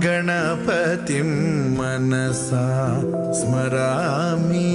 गणपतिं मनसा स्मरामि।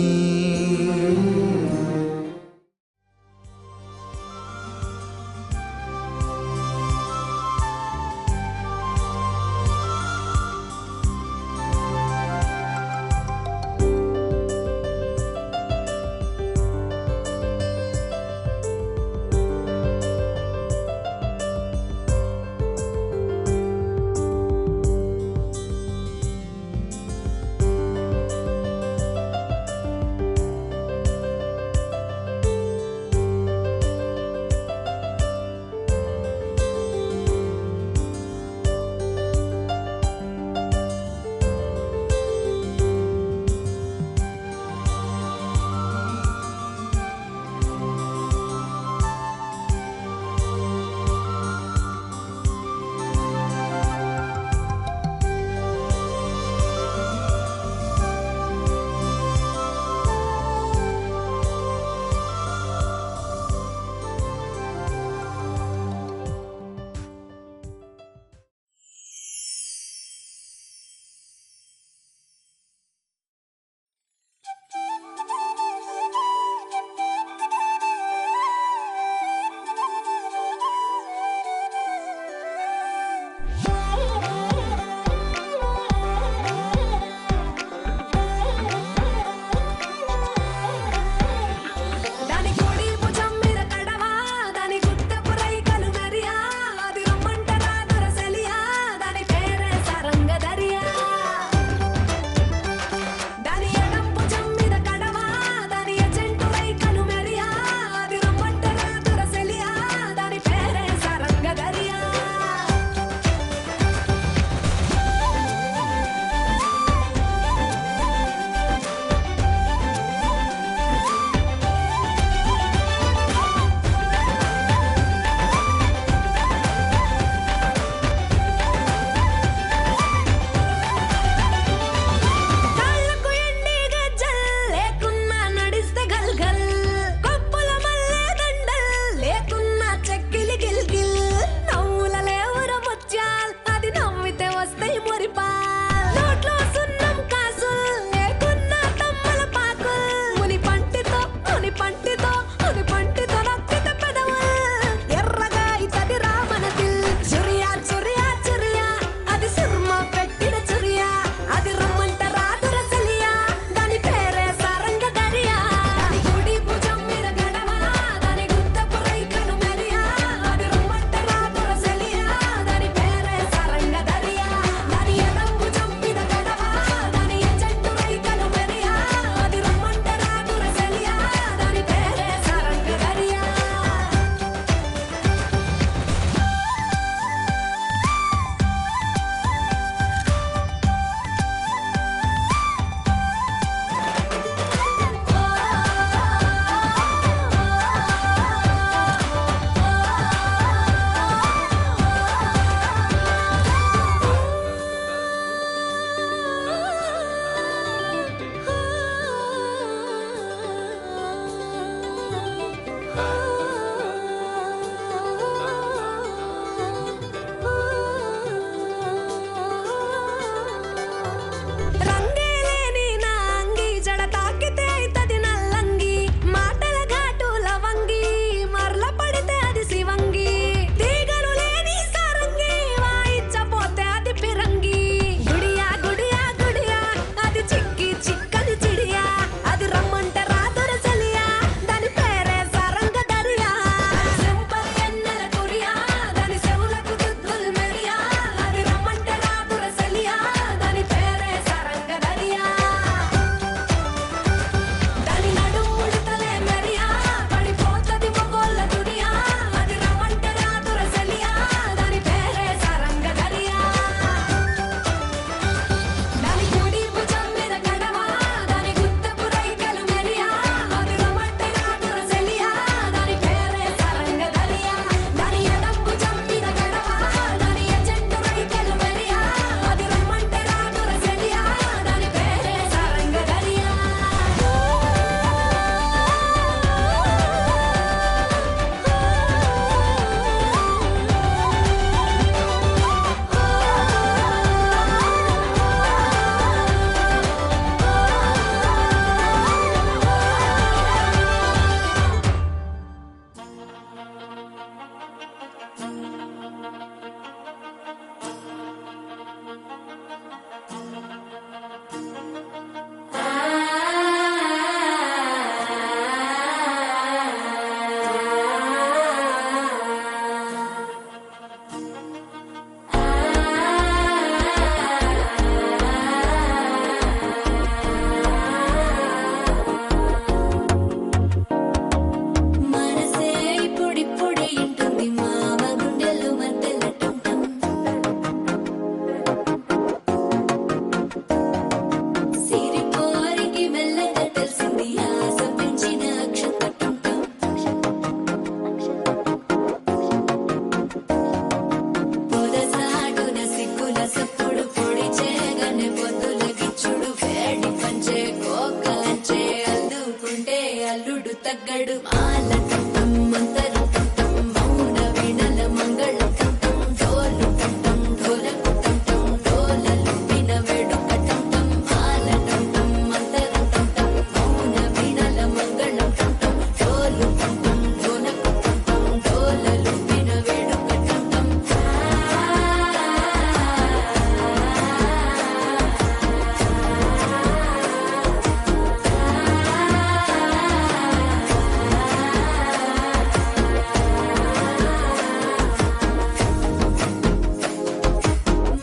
పలకడు మాల టం మంతరం టం మౌన వీణల మంగళం టం డోలు టం ఢోలకు టం డోలలు విన వేడుక టం మాల టం మంతరం టం మౌన వీణల మంగళం టం డోలు టం ఢోలకు టం డోలలు విన వేడుక టం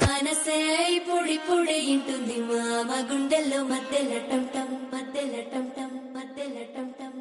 మనసే పొడి ఇంటుంది మామ గుండెల్లో మధ్యల టం టం మధ్యల టం టం మధ్యల టం టం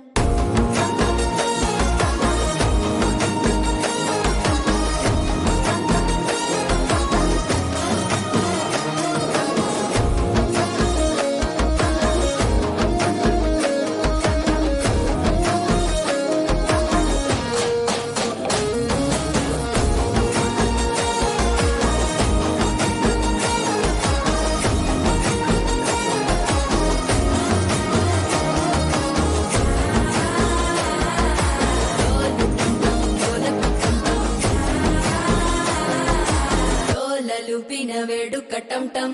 డోలలు విన వేడుక టం టం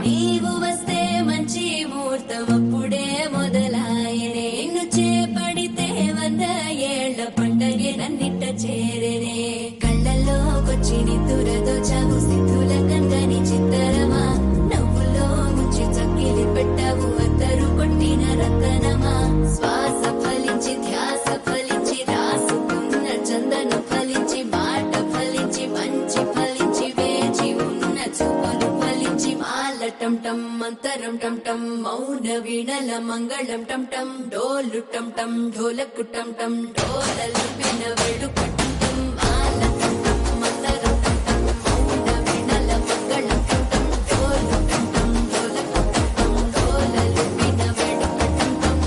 నీవు వస్తే మంచి ముహూర్తం అప్పుడే మొదలాయనే నిన్ను చేపడితే 100 ఏళ్ల పండగే నన్నిట్ట చేరేనే కళ్ళల్లోకొచ్చి నిద్దురదోచావు సిద్ధుల కందని చిత్తరమా నవ్వులో ముంచి చక్కిలి పెట్టావు అద్దరు కొట్టిన రతనమా శ్వాస ఫలించి ధ్యాస ఫలించి రాసుకున్న చందను ఫలించి మాట ఫలించి మంచి ఫలించి వేచి ఉన్న చూపులు ఫలించి మాల టం టం మంతరం టం టం మౌన వీణల మంగళం టం టం డోలు టం టం ఢోలకు టం టం డోలలు విన వేడుక టం టం మాల టం టం మంతరం టం టం మౌన వీణల మంగళం టం టం డోలు టం టం ఢోలకు టం టం డోలలు విన వేడుక టం టం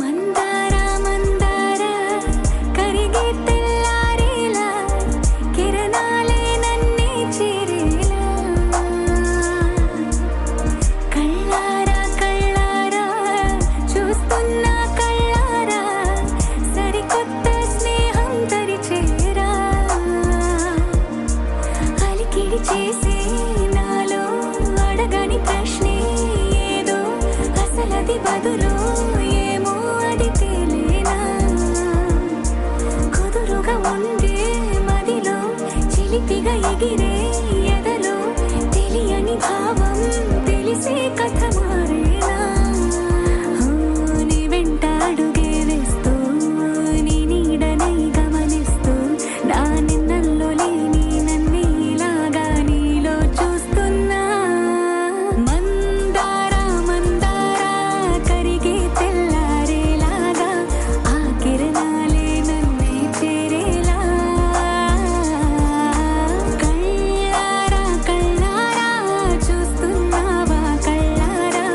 మందార మందార కరిగే తెల్లారేలా కిరణాలే నన్నే చేరేలా కళ్ళారా కళ్ళారా చూస్తున్నా కళ్ళారా సరికొత్త స్నేహం తరిచేరా అలికిడి చేసే నాలో అడగని ప్రశ్నే ఏదో అసలది బదులు ఏమో అది తేలేనా కుదురుగా ఉండే మదిలో చిలిపిగా ఎగిరే ఎదలో తెలియని భావం తెలిసే కథ మారేనా నీ వెంట అడుగే వేస్తూ నీ నీడనై గమనిస్తూ నా నిన్నల్లో లేని నన్నే ఇలాగా నీలో చూస్తున్నా మందార మందార కరిగే తెల్లారేలాగా ఆ కిరణాలే నన్నే చేరేలా కళ్ళారా కళ్ళారా చూస్తున్నావా కళ్ళారా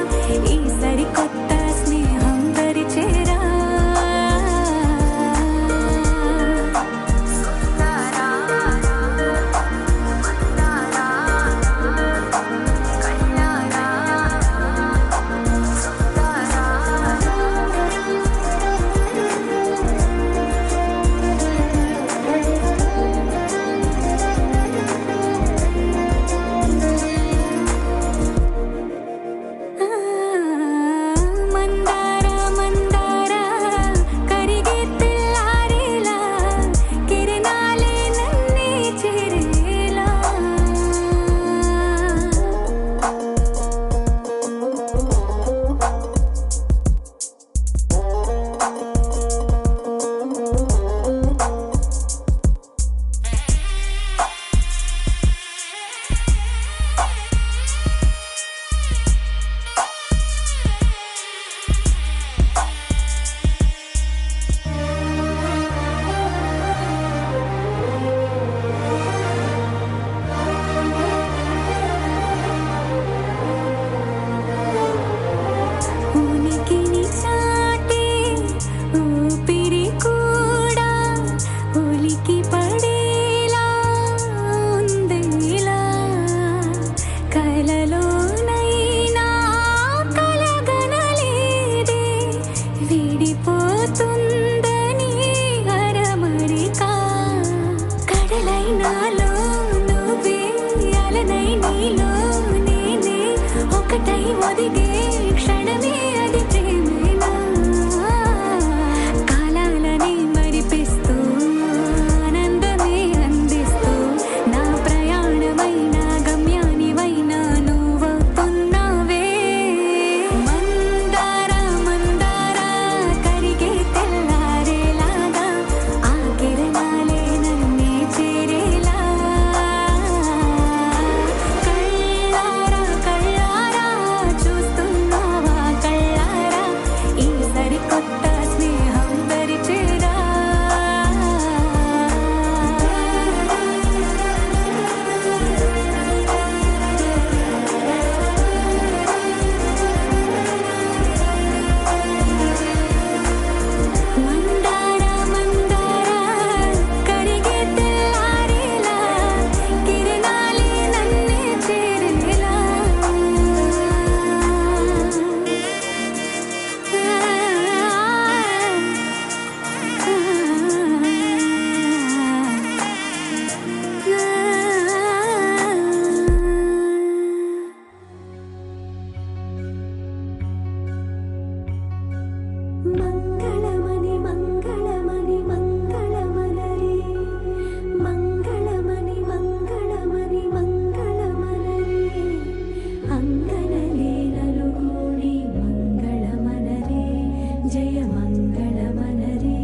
ఒకటై ఒదిగే క్షణమే అది ప్రేమేనా కాలాలని మరిపిస్తూ ఆనందమే అందిస్తూ నా ప్రయాణమైన గమ్యానివైనా నువ్వవుతున్నావే మందార మందార కరిగే తెల్లారేలాగా ఆ కిరణాలే నన్నే చేరేలా కళ్ళారా కళ్ళారా చూస్తున్నావా కళ్ళారా ఈ సరికొత్త స్నేహం పరిచేరా మందార మందార కరిగే తెల్లారేలా కిరణాలే నన్నే చేరేలా మంగళమణి మంగళమణి మంగళమనరే మంగళమణి మంగళమణి మంగళమనరే అంగనలే నలుగూడి మంగళమనరే జయ మంగళమనరే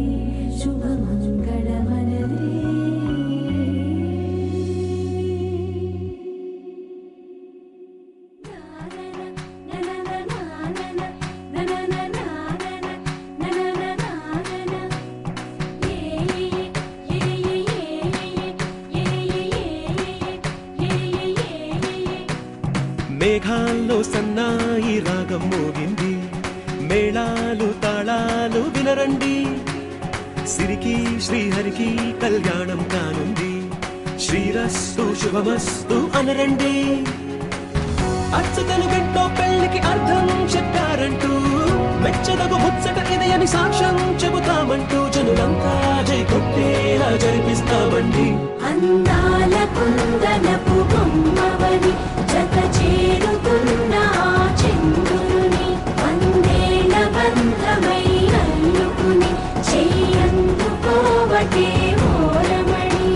శుభ మంగళమనరే మేఘాల్లో సన్నాయి రాగం మోగింది మేళాలు తాళాలు వినరండి సిరికి శ్రీహరికి కళ్యాణం కానుంది శ్రీరస్తు శుభమస్తు అనరండి అచ్చతలు గంటో పెళ్లికి అర్థం చెప్పారంటూ మెచ్చదగు ముచ్చట ఇది అని సాక్ష్యం చెబుతామంటూ జనులంతా జై కొట్టేలా జరిపిస్తామండి అందాల కుందనపు బొమ్మవని జత చేరుకున్న ఆ చంద్రుని వందేళ్ల బంధమై అల్లుకుని చెయ్యందుకోవటే ఓరమణి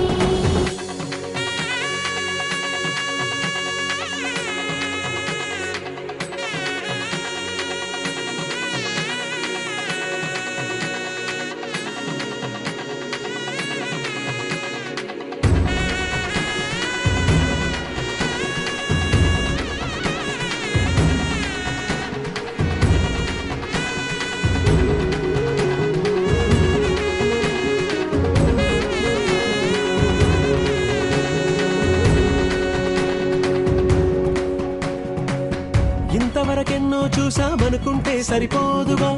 ఇంతవరకెన్నో చూసామనుకుంటే సరిపోదుగా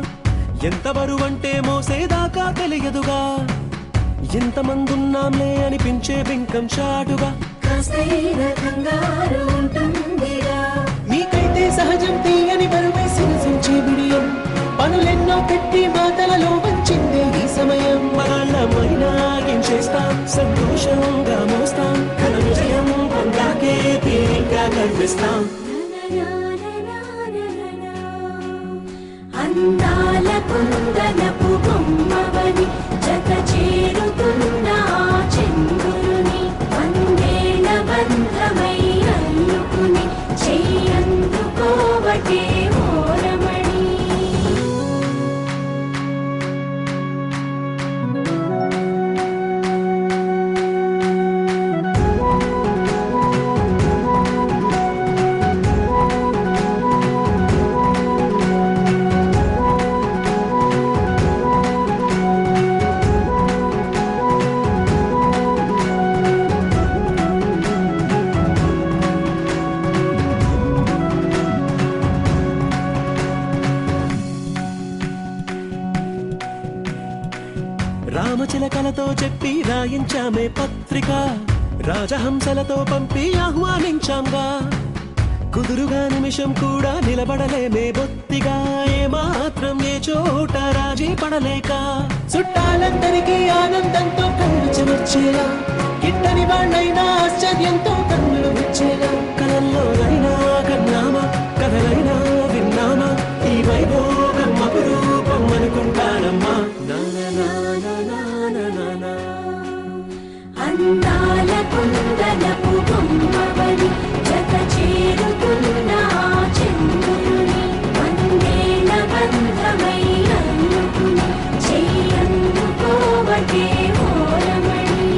ఎంత బరువంటే మోసేదాకా తెలియదుగా ఇంతమందున్నాంలే అనిపించే బింకం చాటుగా కాస్తైన కంగారు ఉంటుందిగా మీకైతే సహజం తీయని బరువే సిరసించే బిడియం పనులెన్నో పెట్టి మాటలలో వంచిందే ఈ సమయం మనాళ్ళమైనా ఏం చేస్తాం సంతోషంగా మోస్తాం ఘన విజయం పొందాకే తీరిగ్గా కనిపిస్తాం అందాల కుందనపు బొమ్మవని జత చేరుకున్న ఆ చంద్రుని వందేళ్ల బంధమై అల్లుకుని చెయ్యందుకోవటే ఓరమణి రామచిలకలతో చెప్పి రాయించామే పత్రిక రాజహంసలతో పంపి ఆహ్వానించాంగా కుదురుగా నిమిషం కూడా నిలబడలేమే బొత్తిగా ఏమాత్రం ఏ చోట రాజీ పడలేక చుట్టాలందరికీ ఆనందంతో కళ్ళు చెమర్చేలా గిట్టని వాళ్ళైనా ఆశ్చర్యంతో కన్నులు వచ్చేలా కలల్లోనైనా కన్నామా కథలై కోరుకుంటానమ్మా అందాల కుందనపు బొమ్మవని జత చేరుకున్న ఆ చంద్రుని వందేల బంధమై అల్లుకుని చెయ్యందుకోవటే ఓరమణి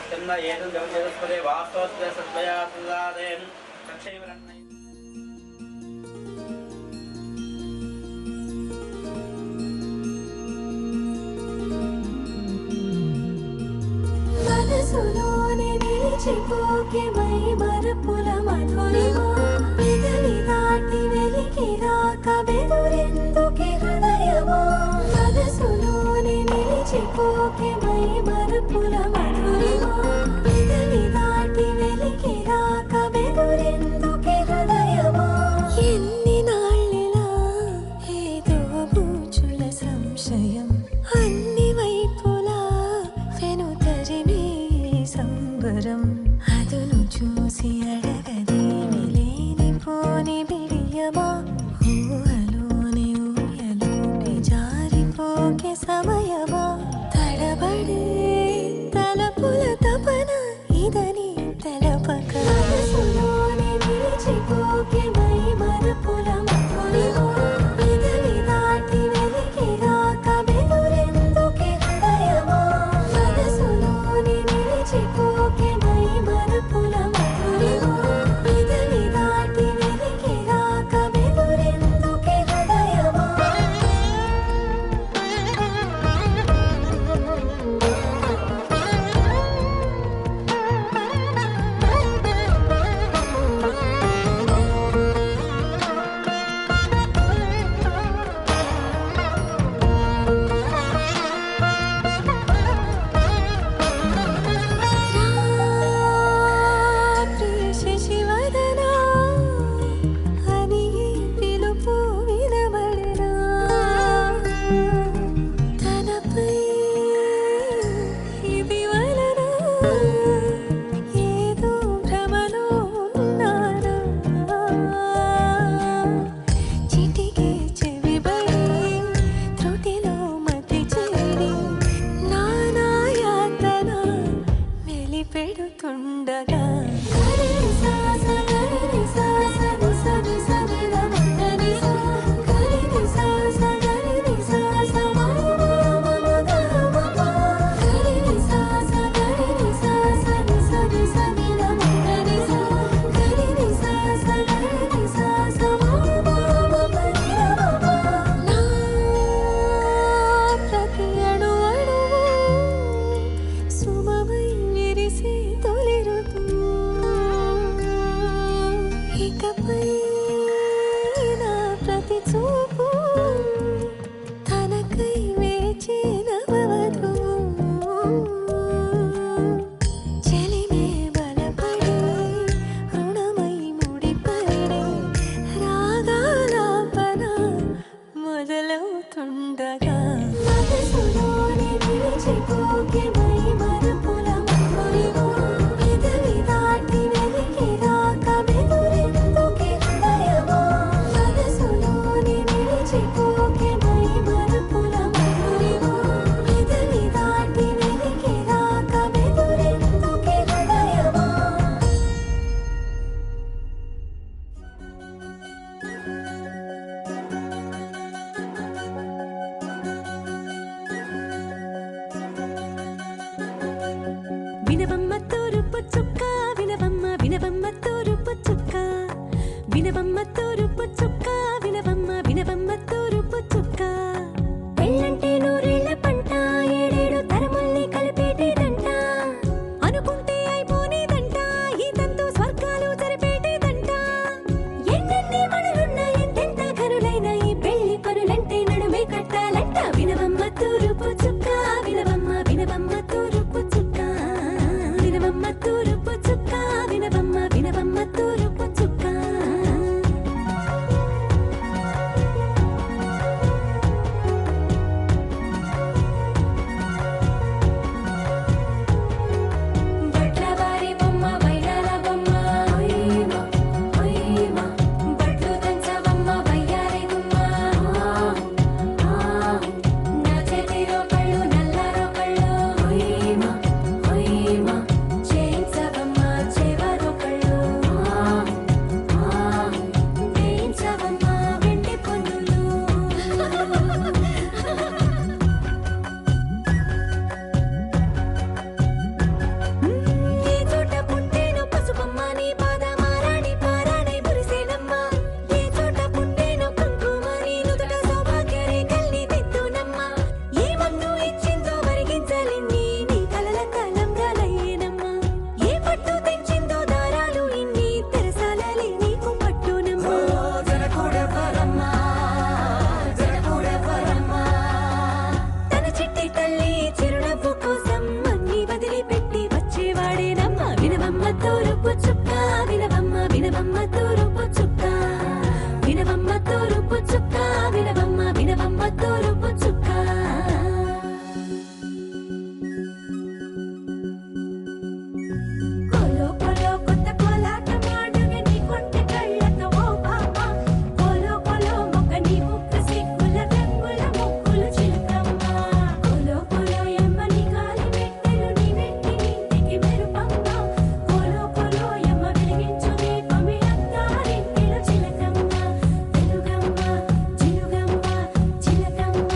చంద ఏడు జగస్పదే వాస్తవస్య సద్వయా సుదాదేన్ సక్షైవరన్నై మనసులోనే నిలిచిపోకే మై మరపుల మధురిమా పెదవి దాటి వెలికి రాక బెదురెందుకే హృదయమా మనసులోనే నిలిచిపోకే మై మరపుల మధురిమా పెదవి దాటి వెలికి రాక బెదురెందుకే హృదయమా ఎన్ని నాళ్ళిలా ఏదో బూచుల సంశయం అన్ని వైపులా వెనుతరిమే సంబరం అదును చూసి అడగదేమి లేనిపోని బిడియమా ఊహలోని ఊయలోకి జారిపోకే సమయమా తడబడే తలపుల తపన ఇదని తెలపక మనసులోనే నిలిచిపోకే మై మరపుల మధురిమా పెదవి దాటి వెలికి రాక బెదురెందుకే హృదయమా మనసులోనే నిలిచిపోకే మై మరపుల మధురిమా పెదవి దాటి వెలికి రాక బెదురెందుకే హృదయమా శశివదనా అని పిలుపు వినబడనా తనపై ఇది వలన ఏదో భ్రమలో ఉన్నానా చిటికే చెవిబడి త్రుటిలో మతి చేరి నానాయాతన వెలిపెడుతుండగా ప్రతి అణు అణువు సుమమై విరిసే తొలి ఋతువు ఇకపై నా ప్రతి చూపు తనకై వేచి నవవధువు చెలిమే బలపడి రుణమై ముడిపడి రాగాలాపన మొదలవుతుండగా మనసులోనే నిలిచిపోకే మై మరపుల మధురిమా పెదవి దాటి వెలికి రాక బెదురెందుకే హృదయమా మనసులోనే నిలిచిపోకే మై మరపుల మధురిమా పెదవి దాటి వెలికి రాక బెదురెందుకే హృదయమా వినవమ్మ తూరుపు చుక్క వినవమ్మ వినవమ్మ తూరుపు చుక్క వినవమ్మ తూరుపు చుక్క వినవమ్మ వినవమ్మ తూరుపు చుక్క పెళ్ళంటే నూరేళ్ల పంట ఏడేడు తరముల్ని కలిపేటేదంట అనుకుంటే అయిపోనేదంట ఈ తంతు స్వర్గాలు జరిపేటేదంట ఎన్నెన్ని మనులున్న ఎంతెంత కరులైన ఈ పెళ్లి పనులంటే నడుమే కట్టాలంట వినవమ్మ తూరుపు చుక్క వినవమ్మ వినవమ్మ తూరుపు చుక్క వినవమ్మ తూరుపు చుక్క వినవమ్మ వినవమ్మ తూరుపు చుక్క బట్లవారి బొమ్మ వైరాల బొమ్మ ఓయమా ఓయమా బట్లు దంచవమ్మ వయ్యారి గుమ్మ నా చేతి వినవమ్మ తూరుపు చుక్క వినవమ్మ తూరుపు చుక్క వినవమ్మ వినవమ్మ తూరుపు చుక్క కోలో కోలో కొత్త కోలాట మాడుగే నీ కొంటె కళ్ళతో ఓ బామ్మ కోలో కోలో మొక్క నీ ముక్క సిక్కుల రంగుల ముక్కులు చిలకమ్మ కోలో కోలో ఎమ్మ నీ కాలి మెట్టెలు నీ వెంటి నింటికి మెరుపమ్మ కోలో కోలో ఎమ్మ వెలిగించు దీపమి అత్తారింటిలో చిలకమ్మ తెలుగమ్మ చిలుగమ్మ చిలకమ్మ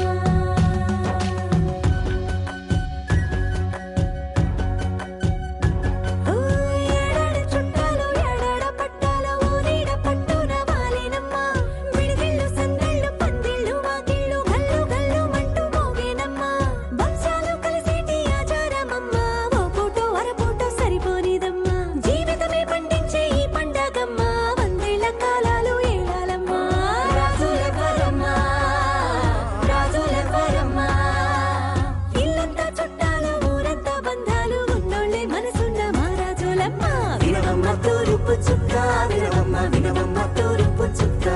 ఏడాడ చుట్టాలు ఏడాడ పట్టాలు ఊరిడ పట్టున వాలినమ్మ విడిదిళ్ళు సందళ్ళు పందిళ్ళు వాకిళ్ళు గల్లు గల్లు మంటూ మోగేనమ్మ వంశాలు కలిసేటి ఆచారమమ్మ ఓ పూటో అరపూటో సరిపోనిదమ్మ జీవితమే పండించే ఈ పండగమ్మ వందేళ్ల కాలాలు ఏడాలమ్మ రాజులెవరమ్మ రాజులెవరమ్మ ఇల్లంతా చుట్టాలు ఊరంతా బంధాలు ఉన్నోళ్ళే మనసున్న మహారాజులమ్మ వినవమ్మ తూరుపు చుక్క వినవమ్మ వినవమ్మ తూరుపు చుక్క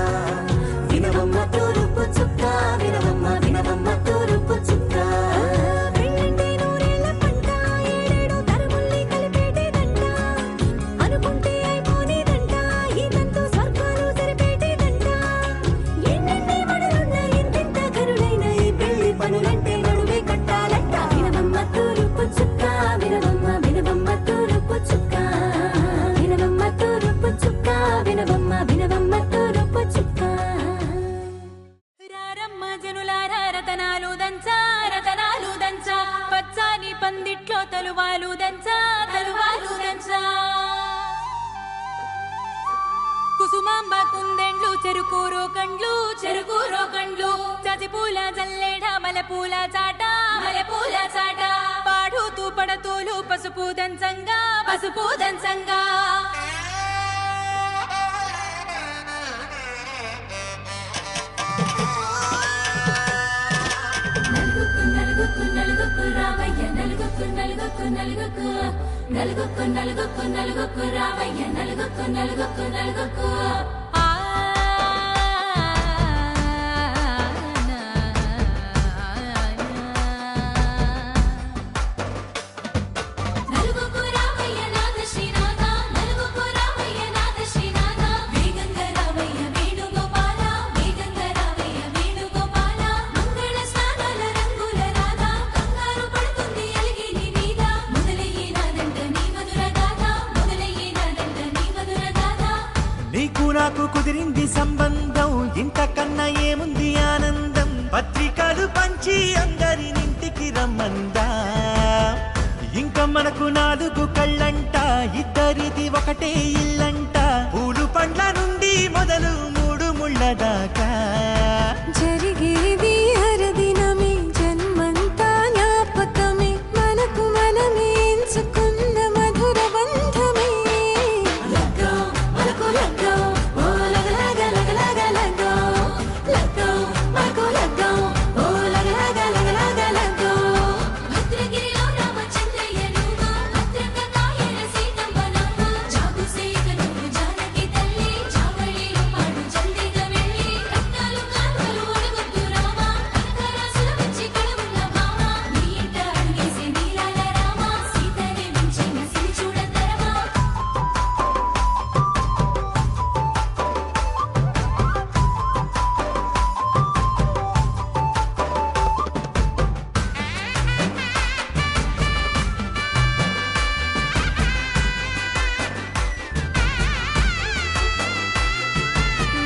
వినవమ్మ తూరుపు చుక్క వినవమ్మ వినవమ్మ తూరుపు చుక్క పెళ్ళంటే నూరేళ్ల పంట ఏడేడు తరముల్ని కలిపేటేదంట అనుకుంటే అయిపోనేదంట ఈ తంతు స్వర్గాలు సరిపేటేదంట ఎన్నెన్ని మడులున్న ఎంతెంత కరుడైన ఈ పెళ్లి పనులంటే నడువే కట్టాలంట వినవమ్మ తూరుపు చుక్క వినవమ్మ వినవమ్మ తూరుపు చుక్క వినవమ్మ తూరుపు చుక్క వినవమ్మ వినవమ్మ తూరుపు చుక్క రారమ్మ జనులారా రతనాలు దంచా రతనాలు దంచా పచ్చాని పందిట్లో తలువాలు దంచా తలువాలు దంచా కుసుమాంబ కుందెండ్లు చెరుకూరో కండ్లు చెరుకూరో కండ్లు చచిపూల జల్లేడ మలపూల చాట మలపూల చాట పాడుతూ పడతూలు పసుపు దంచంగా పసుపు దంచంగా నలుగుకు నలుగుకు నలుగుకు రామయ్య నలుగుకు నలుగుకు నలుగుకు నలుగుకు నలుగుకు నలుగుకు రామయ్య నలుగుకు నలుగుకు నలుగుకు నలుగుకు రామయ్య నాథ శ్రీనాథ నలుగుకు రామయ్య నాథ శ్రీనాథ వేగంగ రామయ్య వేణుగోపాల వేగంగ రామయ్య వేణుగోపాల మంగళ స్నానాల రంగుల రాధ కంగారు పడుతుంది అలిగిని నీద మొదలయ్యేనాదంట నీ మధుర గాథ మొదలయ్యేనాదంట నీ మధుర గాథ నీకు నాకు కుదిరింది సంబంధం ఇంతకన్నా ఏముంది ఆనందం పత్రికలు పంచి అందరినింటికి రమ్మందా ఇంకా మనకు 4 కళ్ళంట ఇద్దరిది ఒకటే ఇల్లంట పూలు పండ్ల నుండి మొదలు 3 ముళ్ళ దాకా జరిగేది హరదినమే జన్మంతా జ్ఞాపకమే మనకు మనమే ఎంచుకున్న మధుర బంధమే లగ్గో మనకు లగ్గో ఓ లగలగ లగలగ లగ్గో లగ్గో మనకు లగ్గో ఓ లగలగ లగలగ లగ్గో భద్రగిరిలో రామచంద్రయ్య నువ్వు భద్రంగ కాయల సీతమ్మ నవ్వు జాగు సేకను జానకి తల్లి జావళిలో పాడు జల్దిగా వెళ్ళి రత్నాలు కాంతలు అడుగుతూ రామ కనకరాసుల వచ్చి కళవున్న భామ నీ ఇంట అడుగేసే నీలాల రామ సీతనే మించిన సిరి చూడతరమా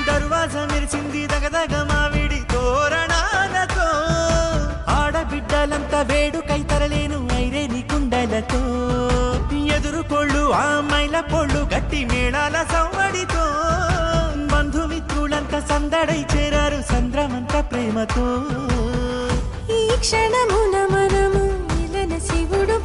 దర్వాజా మెరిసింది దగదగ మావిడి తోరణాలతో ఆడబిడ్డలంతా వేడుకై తరలేను ఐరేని కుండలతో ఎదురుకోళ్ళు ఆ మైల పొళ్ళు గట్టి మేళాల సవ్వడితో బంధుమిత్రులంతా సందడై చేరారు సంద్రమంత ప్రేమతో ఈ క్షణమున మనము ఇలన శివుడు